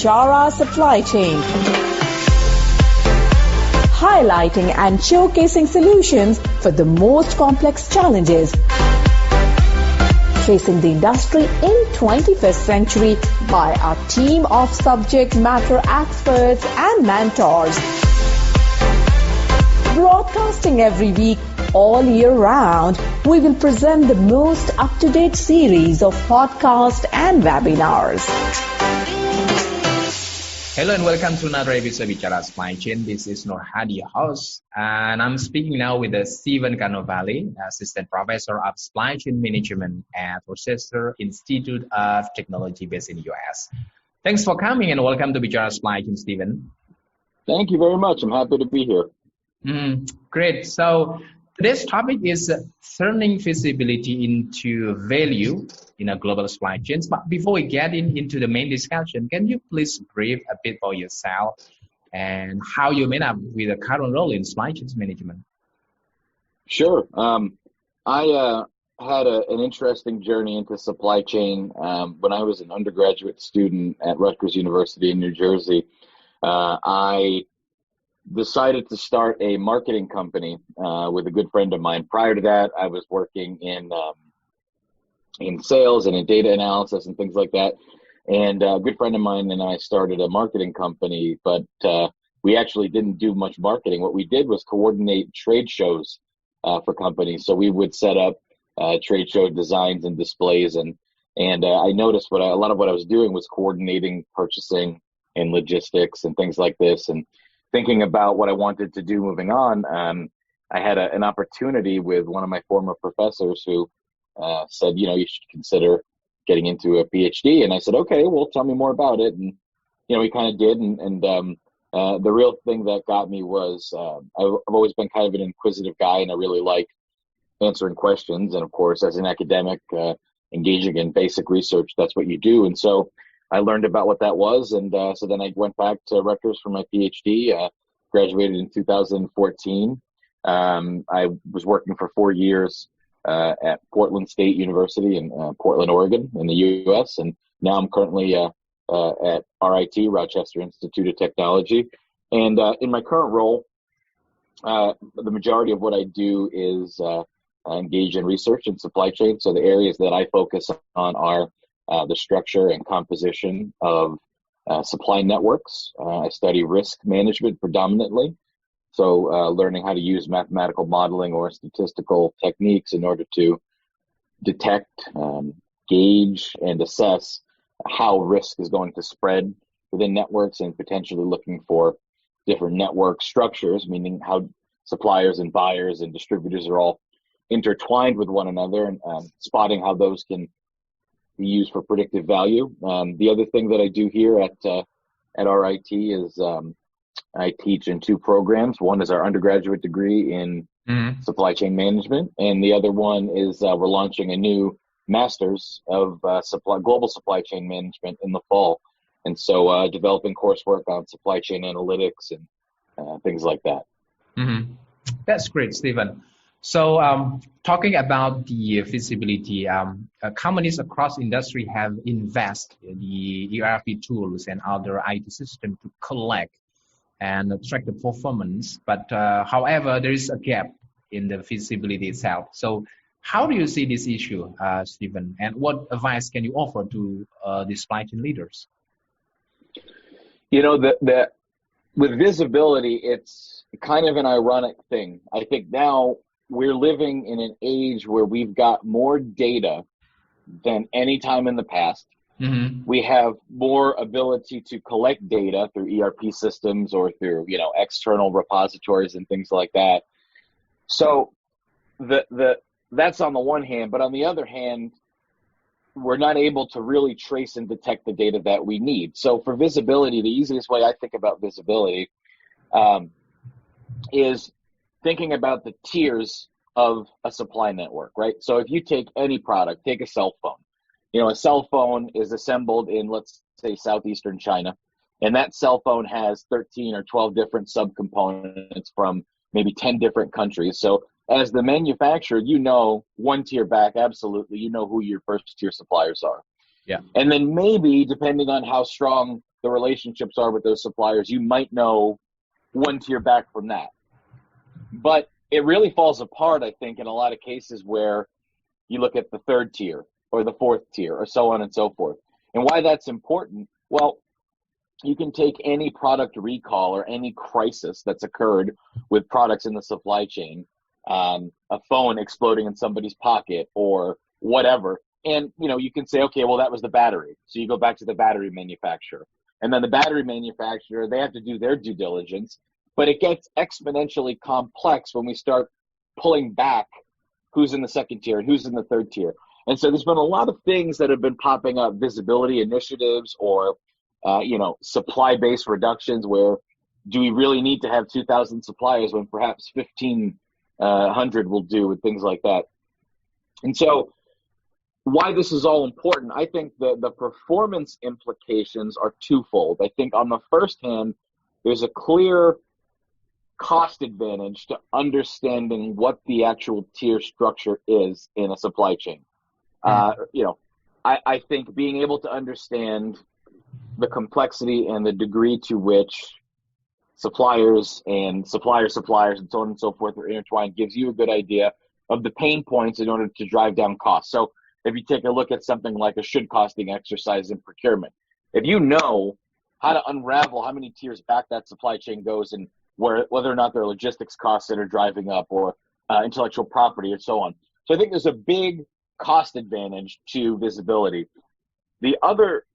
Bichara Supply Chain, highlighting and showcasing solutions for the most complex challenges facing the industry in 21st century by our team of subject matter experts and mentors. Broadcasting every week, all year round, we will present the most up-to-date series of podcasts and webinars. Hello and welcome to another episode of Bichara Supply Chain. This is Nur Hadi, your host, and I'm speaking now with Stephen Carnovale, Assistant Professor of Supply Chain Management at Rochester Institute of Technology based in the US. Thanks for coming and welcome to Bichara Supply Chain, Stephen. Thank you very much. I'm happy to be here. Great. So today's topic is turning feasibility into value in a global supply chains. But before we get into the main discussion, can you please brief a bit about yourself and how you made up with a current role in supply chains management? Sure. I had an interesting journey into supply chain when I was an undergraduate student at Rutgers University in New Jersey. I decided to start a marketing company with a good friend of mine. Prior to that, I was working in sales and in data analysis and things like that. And a good friend of mine and I started a marketing company, but we actually didn't do much marketing. What we did was coordinate trade shows for companies. So we would set up trade show designs and displays. And I noticed a lot of what I was doing was coordinating purchasing and logistics and things like this. And thinking about what I wanted to do moving on, I had an opportunity with one of my former professors who said, you should consider getting into a PhD. And I said, okay, well, tell me more about it. And, we kind of did. And the real thing that got me was I've always been kind of an inquisitive guy, and I really like answering questions. And of course, as an academic, engaging in basic research, that's what you do. And so I learned about what that was. And so then I went back to Rutgers for my PhD, graduated in 2014. I was working for 4 years at Portland State University in Portland, Oregon in the US. And now I'm currently at RIT, Rochester Institute of Technology. And in my current role, the majority of what I do is engage in research and supply chain. So the areas that I focus on are the structure and composition of supply networks. I study risk management predominantly. So learning how to use mathematical modeling or statistical techniques in order to detect, gauge, and assess how risk is going to spread within networks, and potentially looking for different network structures, meaning how suppliers and buyers and distributors are all intertwined with one another, and spotting how those can be used for predictive value. The other thing that I do here at RIT is I teach in 2 programs. One is our undergraduate degree in supply chain management, and the other one is we're launching a new master's of global supply chain management in the fall. And so developing coursework on supply chain analytics and things like that. That's great, Stephen. So talking about the feasibility, companies across industry have invested in the ERP tools and other IT systems to collect and track the performance. But however, there is a gap in the feasibility itself. So how do you see this issue, Stephen? And what advice can you offer to the supply chain leaders? With visibility, it's kind of an ironic thing. I think now we're living in an age where we've got more data than any time in the past. We have more ability to collect data through ERP systems or through, external repositories and things like that. So that's on the one hand, but on the other hand, we're not able to really trace and detect the data that we need. So for visibility, the easiest way I think about visibility is thinking about the tiers of a supply network, right? So if you take any product, take a cell phone. A cell phone is assembled in, let's say, southeastern China, and that cell phone has 13 or 12 different subcomponents from maybe 10 different countries. So as the manufacturer, one tier back, absolutely, who your first tier suppliers are. Yeah. And then maybe, depending on how strong the relationships are with those suppliers, you might know one tier back from that. But it really falls apart, I think, in a lot of cases where you look at the third tier or the fourth tier or so on and so forth. And why that's important? Well, you can take any product recall or any crisis that's occurred with products in the supply chain, a phone exploding in somebody's pocket or whatever. And, you can say, okay, well, that was the battery. So you go back to the battery manufacturer. And then the battery manufacturer, they have to do their due diligence. But it gets exponentially complex when we start pulling back who's in the second tier and who's in the third tier. And so there's been a lot of things that have been popping up, visibility initiatives or, supply-based reductions where do we really need to have 2,000 suppliers when perhaps 1,500 will do with things like that. And so why this is all important, I think the performance implications are twofold. I think on the first hand, there's a clear cost advantage to understanding what the actual tier structure is in a supply chain. I think being able to understand the complexity and the degree to which suppliers and suppliers and so on and so forth are intertwined gives you a good idea of the pain points in order to drive down costs. So if you take a look at something like a should costing exercise in procurement, if you know how to unravel how many tiers back that supply chain goes and whether or not there are logistics costs that are driving up or intellectual property and so on. So I think there's a big cost advantage to visibility. The other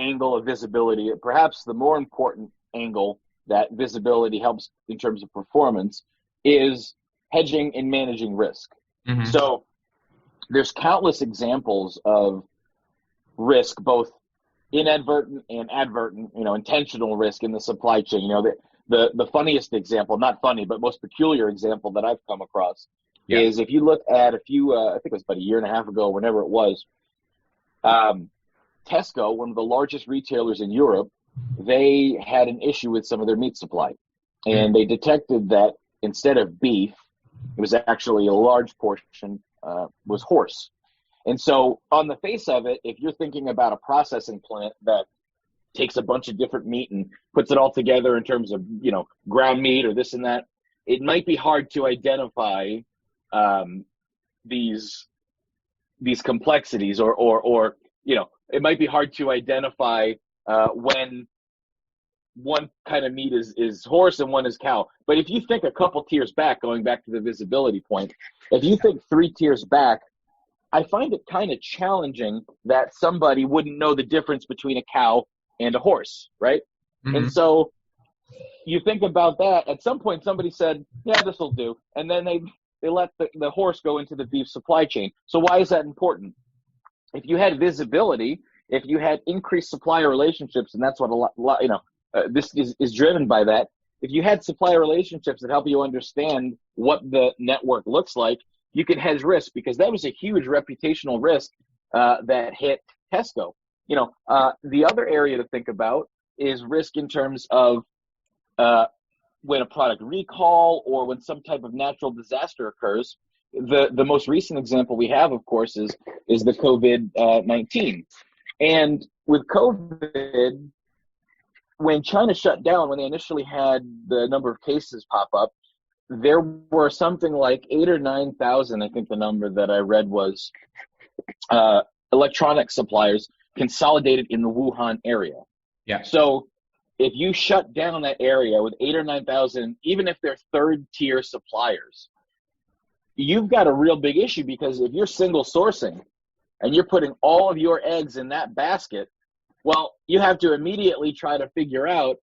angle of visibility, perhaps the more important angle that visibility helps in terms of performance, is hedging and managing risk. Mm-hmm. So there's countless examples of risk, both inadvertent and advertent, intentional risk in the supply chain. The funniest example, not funny, but most peculiar example that I've come across is if you look at a few, I think it was about a year and a half ago, whenever it was, Tesco, one of the largest retailers in Europe, they had an issue with some of their meat supply. And they detected that instead of beef, it was actually a large portion was horse. And so on the face of it, if you're thinking about a processing plant that takes a bunch of different meat and puts it all together in terms of, ground meat or this and that, it might be hard to identify these complexities or it might be hard to identify when one kind of meat is horse and one is cow. But if you think a couple tiers back, going back to the visibility point, if you think 3 tiers back, I find it kind of challenging that somebody wouldn't know the difference between a cow and a horse, right? Mm-hmm. And so you think about that. At some point, somebody said, yeah, this will do. And then they let the horse go into the beef supply chain. So why is that important? If you had visibility, if you had increased supplier relationships, and that's what a lot this is driven by that. If you had supplier relationships that help you understand what the network looks like, you could hedge risk, because that was a huge reputational risk that hit Tesco. The other area to think about is risk in terms of when a product recall or when some type of natural disaster occurs. The most recent example we have, of course, is the COVID-19. And with COVID, when China shut down, when they initially had the number of cases pop up, there were something like 8,000 or 9,000, I think the number that I read was, electronic suppliers consolidated in the Wuhan area. Yeah. So if you shut down that area with 8,000 or 9,000, even if they're third tier suppliers, you've got a real big issue, because if you're single sourcing and you're putting all of your eggs in that basket, well, you have to immediately try to figure out,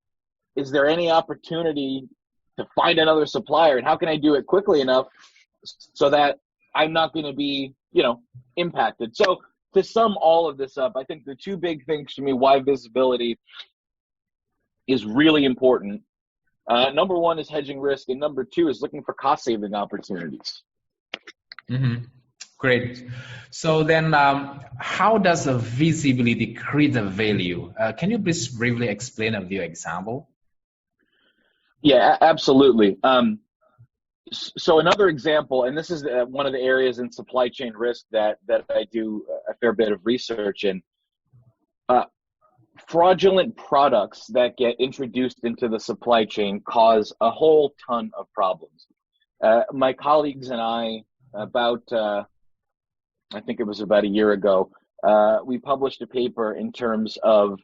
is there any opportunity to find another supplier, and how can I do it quickly enough so that I'm not going to be, impacted? So to sum all of this up, I think the two big things to me why visibility is really important. Number one is hedging risk, and number two is looking for cost-saving opportunities. Mm-hmm. Great. So then how does the visibility create the value? Can you please briefly explain a few example? Yeah, absolutely. So another example, and this is one of the areas in supply chain risk that I do a fair bit of research in. fraudulent products that get introduced into the supply chain cause a whole ton of problems. My colleagues and I, I think it was about a year ago, we published a paper in terms of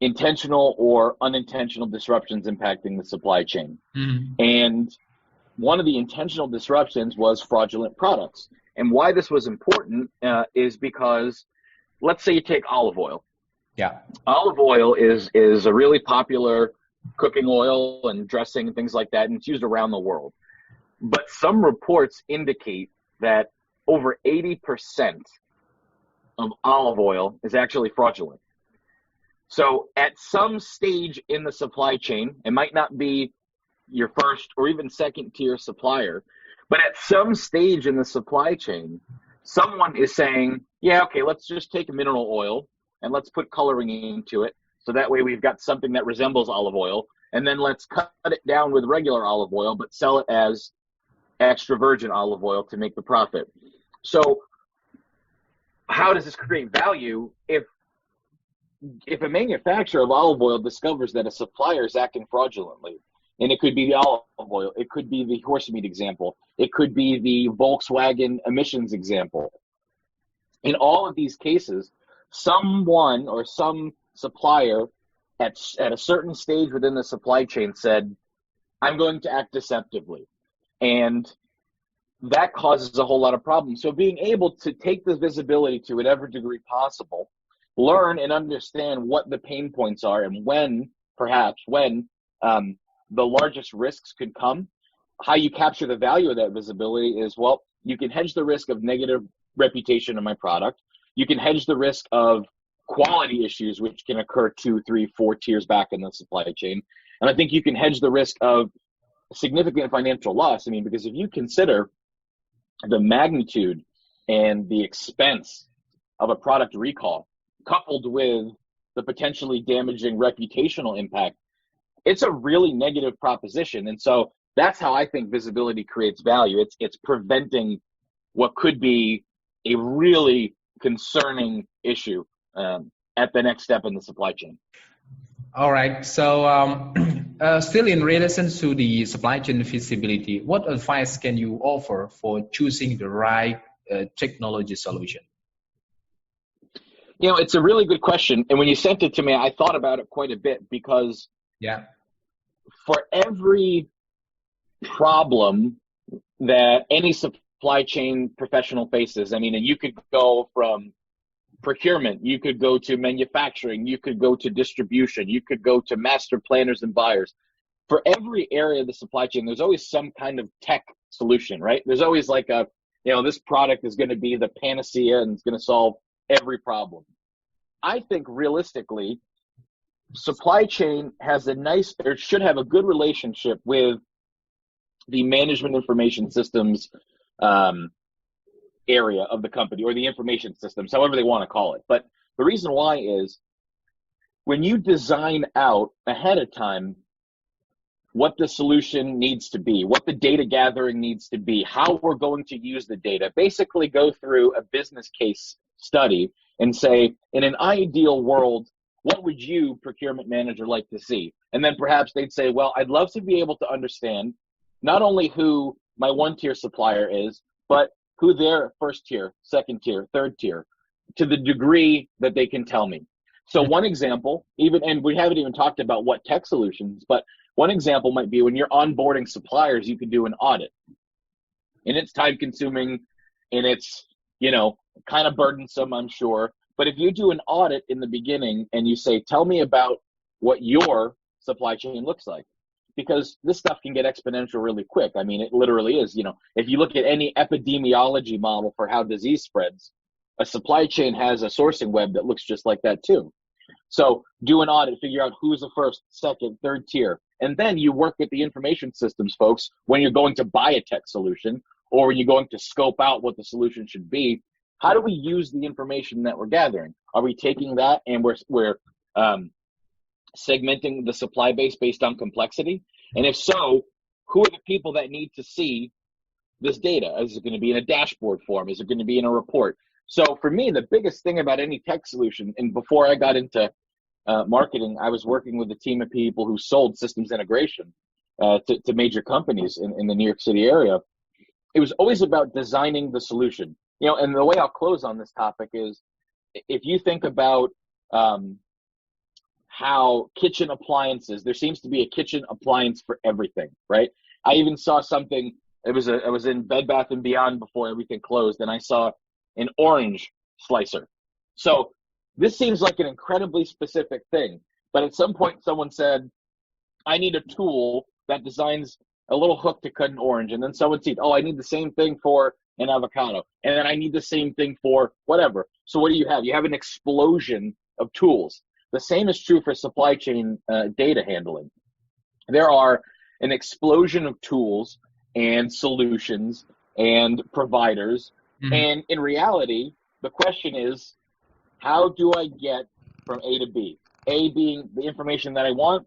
intentional or unintentional disruptions impacting the supply chain. Mm-hmm. And one of the intentional disruptions was fraudulent products. And why this was important is because, let's say you take olive oil. Yeah. Olive oil is a really popular cooking oil and dressing and things like that, and it's used around the world. But some reports indicate that over 80% of olive oil is actually fraudulent. So at some stage in the supply chain, it might not be your first or even second tier supplier, but at some stage in the supply chain, someone is saying, yeah, okay, let's just take mineral oil and let's put coloring into it. So that way we've got something that resembles olive oil. And then let's cut it down with regular olive oil, but sell it as extra virgin olive oil to make the profit. So how does this create value? If a manufacturer of olive oil discovers that a supplier is acting fraudulently, and it could be the olive oil, it could be the horse meat example, it could be the Volkswagen emissions example. In all of these cases, someone or some supplier at a certain stage within the supply chain said, I'm going to act deceptively. And that causes a whole lot of problems. So being able to take the visibility to whatever degree possible, learn and understand what the pain points are and when the largest risks could come. How you capture the value of that visibility is, well, you can hedge the risk of negative reputation of my product. You can hedge the risk of quality issues, which can occur 2, 3, 4 tiers back in the supply chain. And I think you can hedge the risk of significant financial loss. I mean, because if you consider the magnitude and the expense of a product recall, coupled with the potentially damaging reputational impact, it's a really negative proposition. And so that's how I think visibility creates value. It's preventing what could be a really concerning issue at the next step in the supply chain. All right. So still in relation to the supply chain feasibility, what advice can you offer for choosing the right technology solution? You know, it's a really good question. And when you sent it to me, I thought about it quite a bit because for every problem that any supply chain professional faces, I mean, and you could go from procurement, you could go to manufacturing, you could go to distribution, you could go to master planners and buyers. For every area of the supply chain, there's always some kind of tech solution, right? There's always like this product is going to be the panacea and it's going to solve every problem. I think realistically, supply chain has should have a good relationship with the management information systems area of the company, or the information systems, however they want to call it. But the reason why is when you design out ahead of time what the solution needs to be, what the data gathering needs to be, how we're going to use the data, basically go through a business case study and say, in an ideal world, what would you, procurement manager, like to see? And then perhaps they'd say, well, I'd love to be able to understand not only who my one-tier supplier is, but who their first tier, second tier, third tier, to the degree that they can tell me. So one example, and we haven't even talked about what tech solutions, but one example might be when you're onboarding suppliers, you can do an audit. And it's time consuming and it's, kind of burdensome, I'm sure. But if you do an audit in the beginning and you say, tell me about what your supply chain looks like, because this stuff can get exponential really quick. I mean, it literally is, if you look at any epidemiology model for how disease spreads, a supply chain has a sourcing web that looks just like that too. So do an audit, figure out who's the first, second, third tier. And then you work with the information systems folks when you're going to buy a tech solution or when you're going to scope out what the solution should be. How do we use the information that we're gathering? Are we taking that and we're segmenting the supply base based on complexity? And if so, who are the people that need to see this data? Is it going to be in a dashboard form? Is it going to be in a report? So for me, the biggest thing about any tech solution, and before I got into marketing, I was working with a team of people who sold systems integration to major companies in the New York City area. It was always about designing the solution. And the way I'll close on this topic is, if you think about how kitchen appliances, there seems to be a kitchen appliance for everything, right? I even saw something, I was in Bed Bath & Beyond before everything closed, and I saw an orange slicer. So this seems like an incredibly specific thing, but at some point someone said, I need a tool that designs a little hook to cut an orange, and then someone said, I need the same thing for an avocado, and then I need the same thing for whatever. So what do you have? You have an explosion of tools. The same is true for supply chain data handling. There are an explosion of tools and solutions and providers, and in reality, the question is, how do I get from A to B? A being the information that I want,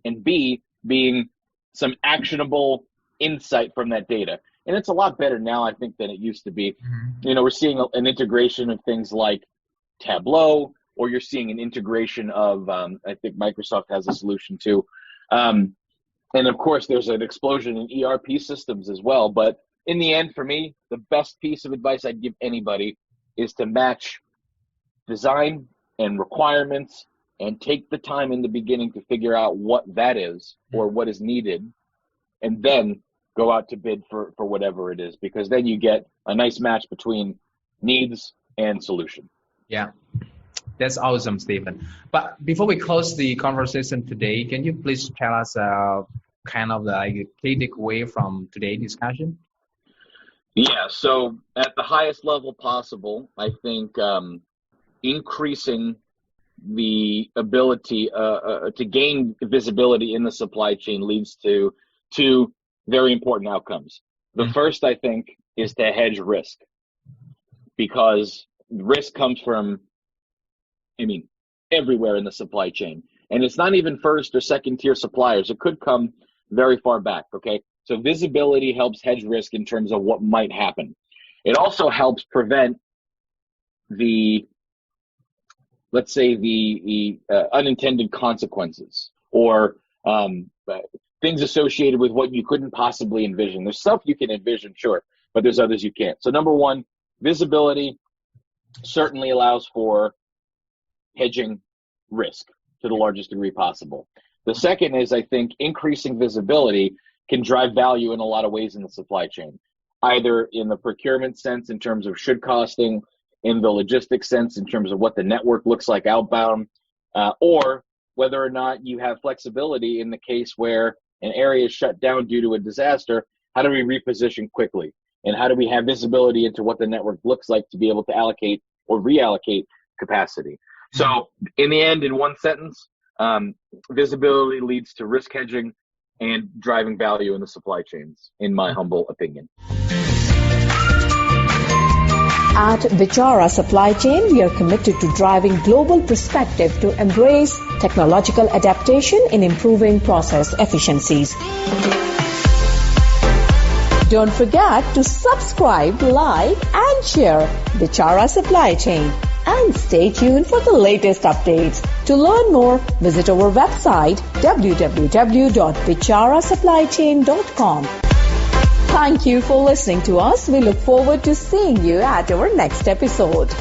and B being some actionable insight from that data. And it's a lot better now, I think, than it used to be. We're seeing an integration of things like Tableau, or you're seeing an integration of, I think Microsoft has a solution too. And of course, there's an explosion in ERP systems as well. But in the end, for me, the best piece of advice I'd give anybody is to match design and requirements and take the time in the beginning to figure out what that is or what is needed, and then go out to bid for whatever it is, because then you get a nice match between needs and solution. Yeah, that's awesome, Stephen. But before we close the conversation today, can you please tell us kind of the key takeaway from today's discussion? Yeah, so at the highest level possible, I think increasing the ability to gain visibility in the supply chain leads to two very important outcomes. The first, I think, is to hedge risk, because risk comes from, everywhere in the supply chain. And it's not even first or second tier suppliers. It could come very far back, okay? So visibility helps hedge risk in terms of what might happen. It also helps prevent let's say the unintended consequences, or things associated with what you couldn't possibly envision. There's stuff you can envision, sure, but there's others you can't. So number one, visibility certainly allows for hedging risk to the largest degree possible. The second is, I think, increasing visibility can drive value in a lot of ways in the supply chain, either in the procurement sense in terms of should costing, in the logistics sense in terms of what the network looks like outbound, or whether or not you have flexibility in the case where an area is shut down due to a disaster. How do we reposition quickly? And how do we have visibility into what the network looks like to be able to allocate or reallocate capacity? So in the end, in one sentence, visibility leads to risk hedging and driving value in the supply chains, in my humble opinion. At Bichara Supply Chain, we are committed to driving global perspective to embrace technological adaptation in improving process efficiencies. Don't forget to subscribe, like, and share Bichara Supply Chain. And stay tuned for the latest updates. To learn more, visit our website www.bicharasupplychain.com. Thank you for listening to us. We look forward to seeing you at our next episode.